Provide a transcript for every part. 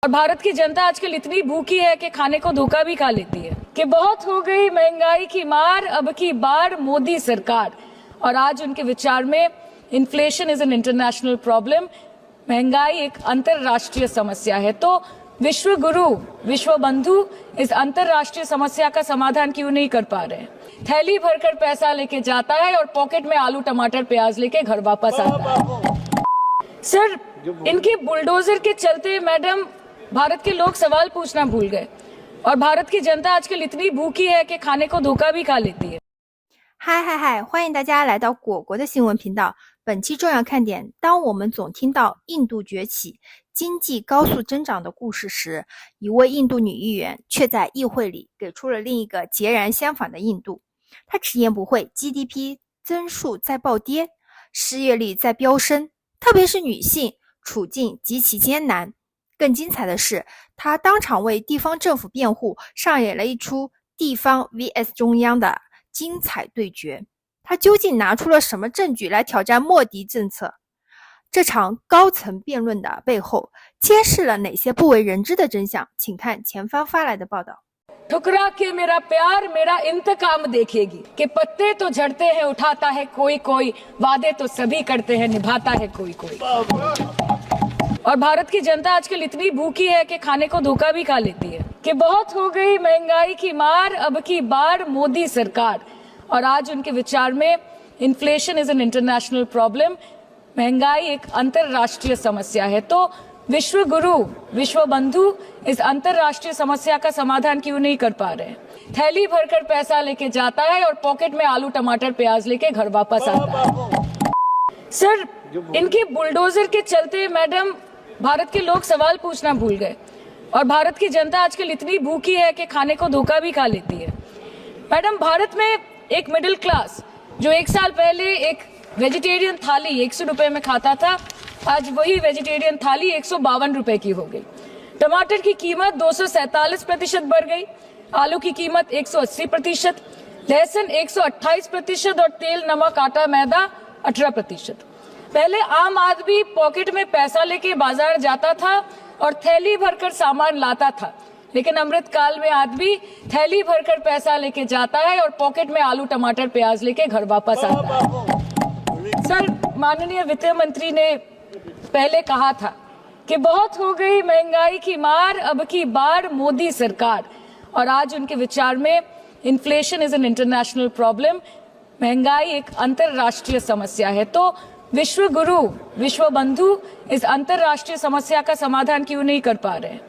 और भारत की जनता आजकल इतनी भूखी है कि खाने को धोखा भी खा लेती है कि बहुत हो गई महंगाई की मार, अब की बार मोदी सरकार। और आज उनके विचार में inflation is an international problem, महंगाई एक अंतरराष्ट्रीय समस्या है। तो विश्व गुरु, विश्व बंधु इस अंतरराष्ट्रीय समस्या का समाधान क्यों नहीं कर पा रहे हैं? थैली भरकर पैसा लेके जाता है और पॉकेट में आलू टमाटर प्याज लेके घर वापस आता है। सर, इनके बुलडोजर के चलते मैडम भारत के लोग सवाल पूछना भूल गए और भारत की जनता आजकल इतनी भूखी है कि खाने को धोखा भी खा लेती है।嗨嗨嗨！欢迎大家来到果果的新闻频道。本期重要看点：当我们总听到印度崛起、经济高速增长的故事时，一位印度女议员却在议会里给出了另一个截然相反的印度。她直言不讳 ，GDP 增速在暴跌，失业率在飙升，特别是女性处境极其艰难。更精彩的是，她当场为地方政府辩护，上演了一出地方 vs 中央的精彩对决。他究竟拿出了什么证据来挑战莫迪政策？这场高层辩论的背后揭示了哪些不为人知的真相？请看前方发来的报道。ठुकरा के मेरा प्यार मेरा इंतकाम देखेगी कि पत्ते तो झड़ते हैं उठाता है कोई कोई, वादे तो सभी करते हैं निभाता है कोई कोई। और भारत की जनता आजकल इतनी भूखी है कि खाने को धोखा भी खा लेती है कि बहुत हो गई महंगाई की मार, अब की बार मोदी सरकार। और आज उनके विचार में inflation is an international problem, महंगाई एक अंतरराष्ट्रीय समस्या है। तो विश्व गुरु, विश्व बंधु इस अंतरराष्ट्रीय समस्या का समाधान क्यों नहीं कर पा रहे हैं? थैली भरकर पैसा लेके जाता है और पॉकेट में आलू टमाटर प्याज लेके घर वापस आता है। सर, इनके बुलडोजर के चलते मैडम भारत के लोग सवाल पूछना भूल गए और भारत की जनता आजकल इतनी भूखी है कि खाने को धोखा भी खा लेती है। मैडम, भारत में एक मिडिल क्लास जो एक साल पहले एक वेजिटेरियन थाली 100 रुपए में खाता था, आज वही वेजिटेरियन थाली 152 रुपए की हो गई। टमाटर की कीमत 247% बढ़ गई, आलू की कीमत 180%, लहसुन 128% और तेल नमक आटा मैदा 18%। पहले आम आदमी पॉकेट में पैसा लेके बाजार जाता था और थैली भरकर सामान लाता था, लेकिन अमृत काल में आदमी थैली भरकर पैसा लेके जाता है और पॉकेट में आलू टमाटर प्याज लेके घर वापस आता है। सर, माननीय वित्त मंत्री ने पहले कहा था कि बहुत हो गई महंगाई की मार, अब की बार मोदी सरकार। और आज उनके विचार में inflation is an international problem, महंगाई एक अंतरराष्ट्रीय समस्या है। तो विश्व गुरु, विश्व बंधु इस अंतरराष्ट्रीय समस्या का समाधान क्यों नहीं कर पा रहे हैं?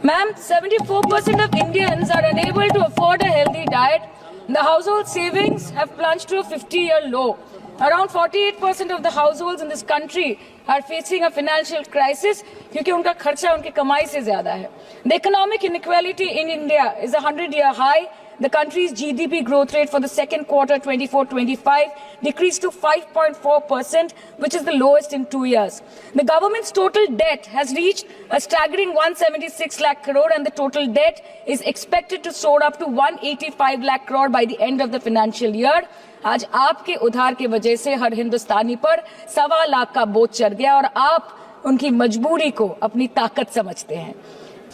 Ma'am, 74% of Indians are unable to afford a healthy diet. The household savings have plunged to a 50-year low. Around 48% of the households in this country are facing a financial crisis क्योंकि उनका खर्चा उनकी कमाई से ज्यादा है. The economic inequality in India is a 100-year high. The country's GDP growth rate for the second quarter 24-25 decreased to 5.4%, which is the lowest in 2 years. The government's total debt has reached a staggering 176 lakh crore and the total debt is expected to soar up to 185 lakh crore by the end of the financial year. आज आपके उधार की वजह से हर हिंदुस्तानी पर 1.25 लाख का बोझ चढ़ गया और आप उनकी मजबूरी को अपनी ताकत समझते हैं।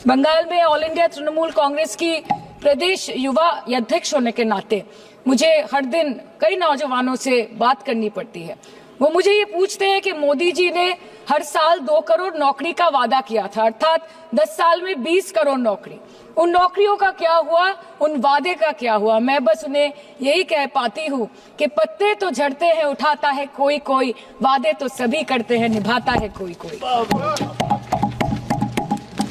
बंगाल में ऑल इंडिया तृणमूल कांग्रेस की प्रदेश युवा अध्यक्ष होने के नाते मुझे हर दिन कई नौजवानों से बात करनी पड़ती है। वो मुझे ये पूछते हैं कि मोदी जी ने हर साल 2 करोड़ नौकरी का वादा किया था, अर्थात 10 साल में 20 करोड़ नौकरी। उन नौकरियों का क्या हुआ, उन वादे का क्या हुआ? मैं बस उन्हें यही कह पाती हूँ कि पत्ते तो झड़ते हैं उठाता है कोई कोई, वादे तो सभी करते हैं निभाता है कोई कोई।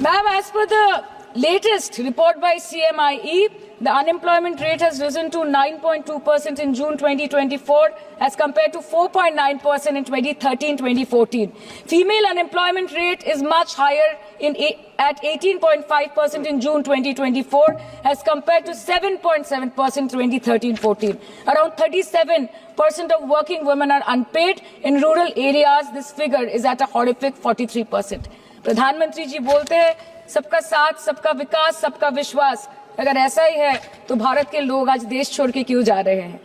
Ma'am, as per the latest report by CMIE, the unemployment rate has risen to 9.2% in June 2024 as compared to 4.9% in 2013-2014. Female unemployment rate is much higher at 18.5% in June 2024 as compared to 7.7% 2013-14. Around 37% of working women are unpaid. In rural areas, this figure is at a horrific 43%. प्रधानमंत्री जी बोलते हैं सबका साथ, सबका विकास, सबका विश्वास। अगर ऐसा ही है तो भारत के लोग आज देश छोड़ के क्यों जा रहे हैं?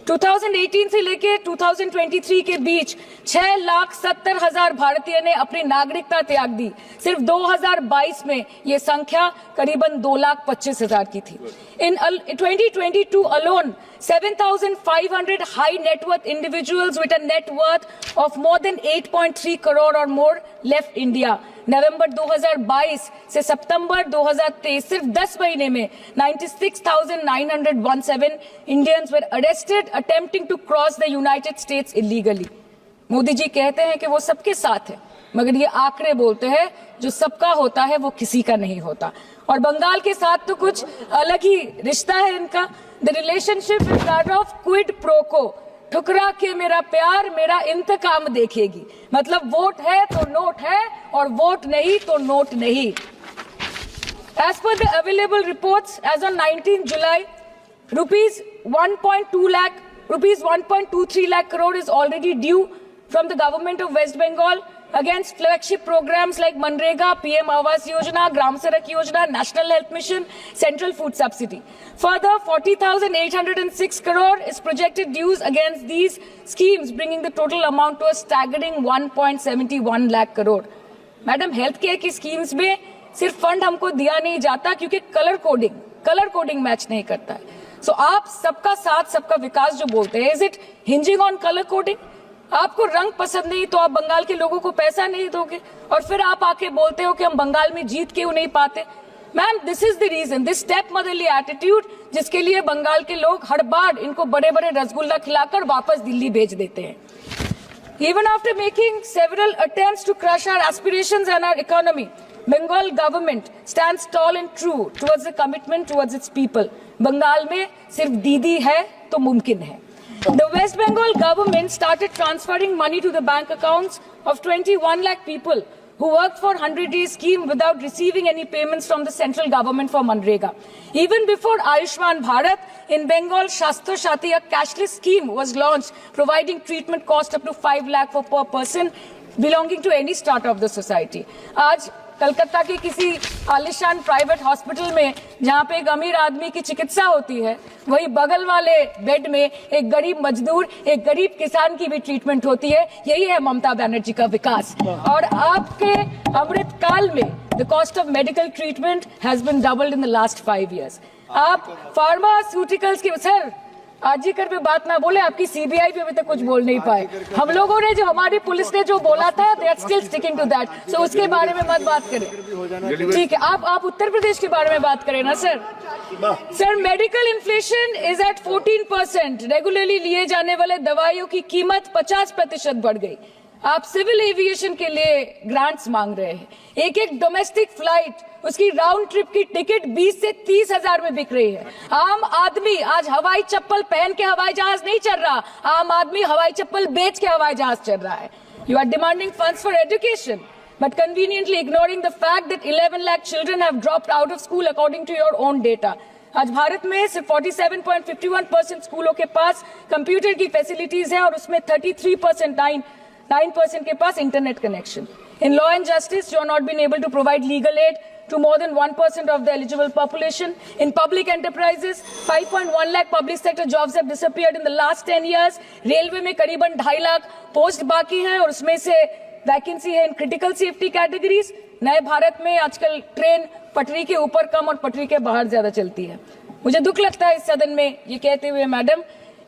2018 से लेके 2023 के बीच 6,70,000 भारतीय ने अपनी नागरिकता त्याग दी। सिर्फ 2022 में ये संख्या करीबन 2,25,000 की थी। In 2022 alone, 7,500 high net worth individuals with a net worth of more than 8.3 crore or more left India. नवंबर 2022 से सितंबर 2023 सिर्फ 10 महीने में 96,917 Indians were arrested attempting to cross the United States illegally. Modi ji कहते हैं कि वो सबके साथ है, मगर ये आंकड़े बोलते हैं जो सबका होता है वो किसी का नहीं होता। और बंगाल के साथ तो कुछ अलग ही रिश्ता है इनका। The relationship is that of quid pro को। ठुकरा के मेरा प्यार मेरा इंतकाम देखेगी। मतलब वोट है तो नोट है और वोट नहीं तो नोट नहीं। As per the available reports, as on 19 July, rupees 1.23 lakh crore is already due from the government of West Bengal against flagship programs like Manrega, PM Awas Yojana, Gram Sadak Yojana, National Health Mission, Central Food Subsidy. Further, 40,806 crore is projected dues against these schemes, bringing the total amount to a staggering 1.71 lakh crore. Madam, health care की schemes में सिर्फ fund हमको दिया नहीं जाता क्योंकि colour coding match नहीं करता है। सो आप सबका साथ सबका विकास जो बोलते हैं, is it hinging on colour coding? आपको रंग पसंद नहीं तो आप बंगाल के लोगों को पैसा नहीं दोगे और फिर आप आके बोलते हो कि हम बंगाल में जीत क्यों नहीं पाते। Ma'am, this is the reason, this step motherly attitude, जिसके लिए बंगाल के लोग हर बार इनको बड़े बड़े रसगुल्ला खिलाकर वापस दिल्ली भेज देते हैं। Even after making several attempts to crush our aspirations and our economy, Bengal government stands tall and true towards the commitment towards its people. Bengal में सिर्फ दीदी है तो मुमकिन है। The West Bengal government started transferring money to the bank accounts of 21 lakh people who worked for 100-day scheme without receiving any payments from the central government for Manrega. Even before Ayushman Bharat, in Bengal, Shastro Shati, a cashless scheme was launched, providing treatment cost up to 5 lakh for per person belonging to any strata of the society. आज कलकत्ता के किसी आलिशान private hospital में जहां पे एक अमीर आदमी की चिकित्सा होती है, वही बगल वाले बेड में एक गरीब मजदूर, एक गरीब किसान की भी ट्रीटमेंट होती है। यही है ममता बनर्जी का विकास। और आपके अमृत काल में the cost of medical treatment has been doubled in the last 5 years। आप फार्मास्यूटिकल्स की, सर आरजीकर पे बात ना बोले, आपकी सीबीआई पे अभी तक कुछ बोल नहीं पाए। हम लोगों ने जो, हमारी पुलिस ने जो बोला था, they are still sticking to that. So उसके बारे में मत बात करें, ठीक है? आप उत्तर प्रदेश के बारे में बात करें ना sir. Sir, medical inflation is at 14%। Regularly लिए जाने वाले दवाइयों की कीमत 50% बढ़ गई। आप सिविल एविएशन के लिए ग्रांट्स मांग रहे हैं। एक डोमेस्टिक फ्लाइट, उसकी राउंड ट्रिप की टिकट 20 से 30 हजार में बिक रही है। आम आदमी आज हवाई चप्पल पहन के हवाई जहाज नहीं चल रहा, आम आदमी हवाई चप्पल बेच के हवाई जहाज चल रहा है। You are demanding funds for education but conveniently ignoring the fact that 11 lakh children have dropped out of school according to your own data. आज भारत में सिर्फ 47.51% स्कूलों के पास कंप्यूटर की फैसिलिटीज है और उसमें 33% के पास internet connection. In law and justice, you have not been able to provide legal aid to more than 1% of the eligible population. In public enterprises, 5.1 lakh public sector jobs have disappeared in the last 10 years. Railway में करीबन 2.5 lakh post बाकी हैं और उसमें से vacancy है in critical safety categories. नए भारत में आजकल ट्रेन पटरी के ऊपर कम और पटरी के बाहर ज्यादा चलती है। मुझे दुख लगता है इस सदन में ये कहते हुए मैडम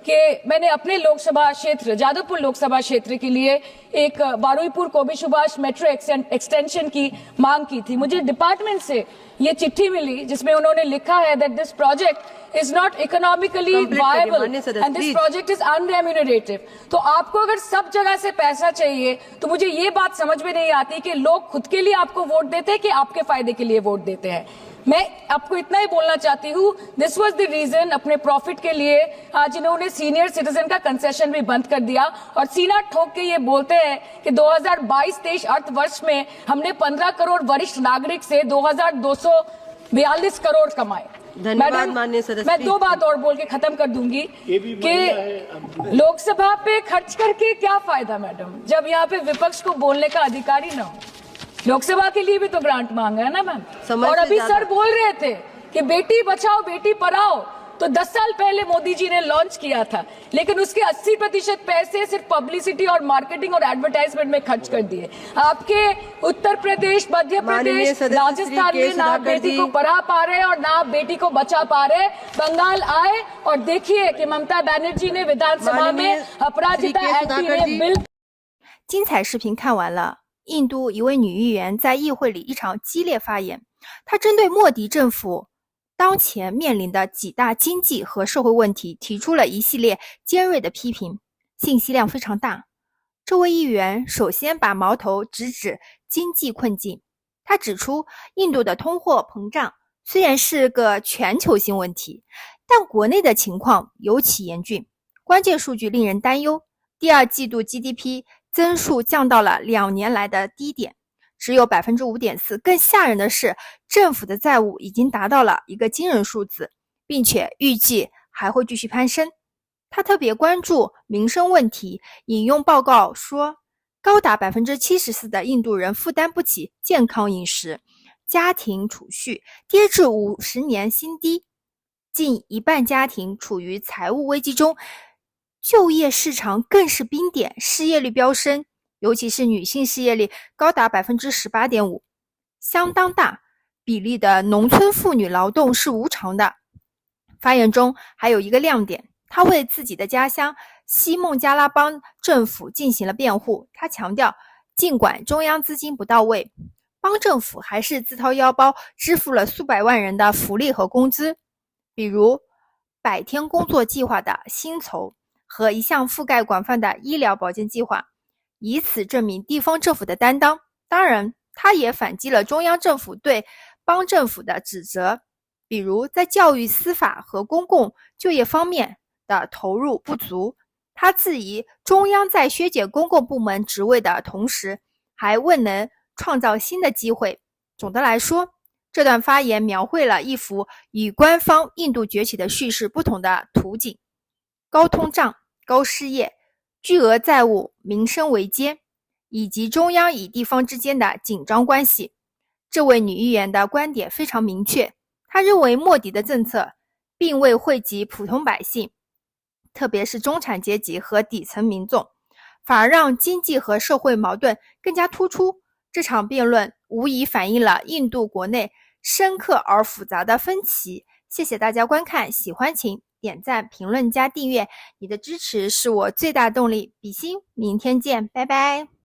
कि मैंने अपने लोकसभा क्षेत्र जादवपुर लोकसभा क्षेत्र के लिए एक बारुईपुर कोबी सुभाष मेट्रो एक्सटेंशन की मांग की थी। मुझे डिपार्टमेंट से ये चिट्ठी मिली जिसमें उन्होंने लिखा है that this project is not economically viable and this project is unremunerative. तो आपको अगर सब जगह से पैसा चाहिए तो मुझे ये बात समझ में नहीं आती कि लोग खुद के लिए आपको वोट देते हैं कि आपके फायदे के लिए वोट देते हैं। मैं आपको इतना ही बोलना चाहती हूँ, दिस वाज द रीजन, अपने प्रॉफिट के लिए आज इन्होंने सीनियर सिटीजन का कंसेशन भी बंद कर दिया और सीना ठोक के ये बोलते हैं कि 2022-23 अर्थ वर्ष में हमने 15 करोड़ वरिष्ठ नागरिक से 2,242 करोड़ कमाए। धन्यवाद माननीय सदस्य। मैं 2 बात और बोल के खत्म कर दूंगी कि लोकसभा पे खर्च करके क्या फायदा मैडम, जब यहाँ पे विपक्ष को बोलने का अधिकार ही ना हो। लोकसभा के लिए भी तो ग्रांट मांगा है ना मैम। और अभी सर बोल रहे थे कि बेटी बचाओ बेटी पढ़ाओ, तो 10 साल पहले मोदी जी ने लॉन्च किया था, लेकिन उसके 80% पैसे सिर्फ पब्लिसिटी और मार्केटिंग और एडवर्टाइजमेंट में खर्च कर दिए। आपके उत्तर प्रदेश, मध्य प्रदेश, राजस्थान में ना आप बेटी को पढ़ा पा रहे और ना आप बेटी को बचा पा रहे। बंगाल आए और देखिए कि ममता बनर्जी ने विधानसभा में अपराजिता एक्ट में बिल।精彩视频看完了，印度一位女议员在议会里异常激烈发言，她针对莫迪政府当前面临的几大经济和社会问题提出了一系列尖锐的批评，信息量非常大。这位议员首先把矛头直指经济困境，他指出印度的通货膨胀虽然是个全球性问题，但国内的情况尤其严峻，关键数据令人担忧。第二季度 GDP 增速降到了2年来的低点，只有 5.4%。 更吓人的是，政府的债务已经达到了一个惊人数字，并且预计还会继续攀升。他特别关注民生问题，引用报告说，高达 74% 的印度人负担不起健康饮食，家庭储蓄跌至50年新低，近一半家庭处于财务危机中，就业市场更是冰点，失业率飙升，尤其是女性失业率高达 18.5%， 相当大比例的农村妇女劳动是无偿的。发言中还有一个亮点，他为自己的家乡西孟加拉邦政府进行了辩护。他强调，尽管中央资金不到位，邦政府还是自掏腰包支付了数百万人的福利和工资，比如100天工作计划的薪酬和一项覆盖广泛的医疗保健计划，以此证明地方政府的担当。当然，他也反击了中央政府对邦政府的指责，比如在教育、司法和公共就业方面的投入不足。他质疑中央在削减公共部门职位的同时，还未能创造新的机会。总的来说，这段发言描绘了一幅与官方印度崛起的叙事不同的图景：高通胀、高失业、巨额债务、民生维艰，以及中央与地方之间的紧张关系。这位女议员的观点非常明确，她认为莫迪的政策并未惠及普通百姓，特别是中产阶级和底层民众，反而让经济和社会矛盾更加突出。这场辩论无疑反映了印度国内深刻而复杂的分歧。谢谢大家观看，喜欢请点赞、评论加订阅，你的支持是我最大动力。比心，明天见，拜拜。